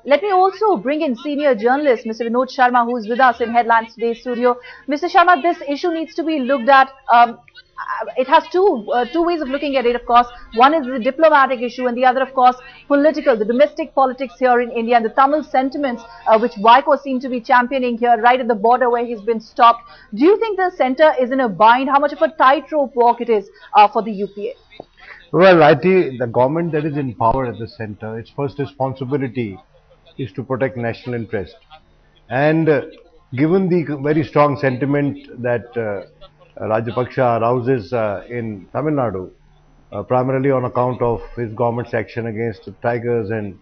Let me also bring in senior journalist Mr. Vinod Sharma, who is with us in Headlines Today studio. Mr. Sharma, this issue needs to be looked at. It has two ways of looking at it, of course. One is the diplomatic issue, and the other, of course, political, the domestic politics here in India, and the Tamil sentiments which Vaiko seem to be championing here, right at the border where he's been stopped. Do you think the centre is in a bind? How much of a tightrope walk it is for the UPA? Well, I think the government that is in power at the center, its first responsibility is to protect national interest. And given the very strong sentiment that Rajapaksa arouses in Tamil Nadu, primarily on account of his government's action against tigers and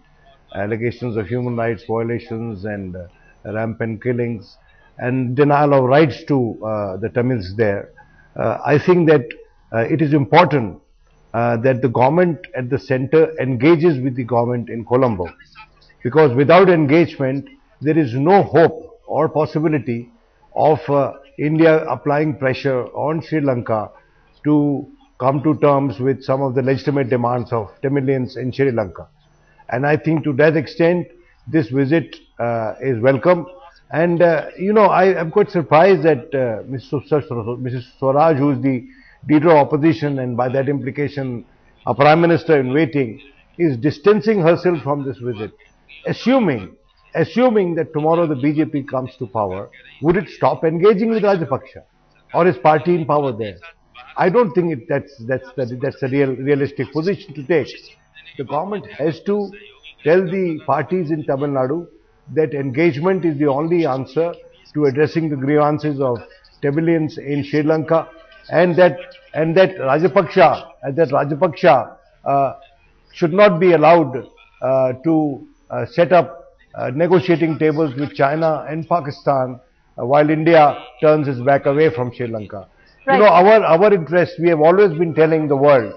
allegations of human rights violations and rampant killings and denial of rights to the Tamils there, I think that it is important that the government at the center engages with the government in Colombo, because without engagement there is no hope or possibility of India applying pressure on Sri Lanka to come to terms with some of the legitimate demands of Tamilians in Sri Lanka. And I think to that extent this visit is welcome. And you know, I am quite surprised that Mrs. Swaraj, who is the leader of opposition and by that implication a prime minister in waiting, is distancing herself from this visit, assuming that tomorrow the BJP comes to power. Would it stop engaging with Rajapaksa or his party in power there? I don't think that's a realistic position to take. The government has to tell the parties in Tamil Nadu that engagement is the only answer to addressing the grievances of Tamilians in Sri Lanka, and that Rajapaksa should not be allowed to set up negotiating tables with China and Pakistan while India turns its back away from Sri Lanka. Right. You know, our interest, we have always been telling the world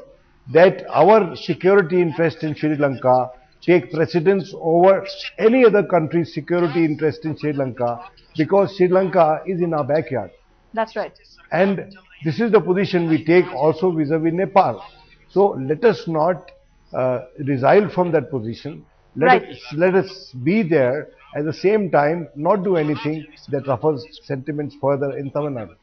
that our security interest in Sri Lanka take precedence over any other country's security interest in Sri Lanka, because Sri Lanka is in our backyard. That's right. And this is the position we take also vis-a-vis Nepal. So let us not resile from that position. Let us be there, at the same time not do anything that ruffles sentiments further in Tamil Nadu.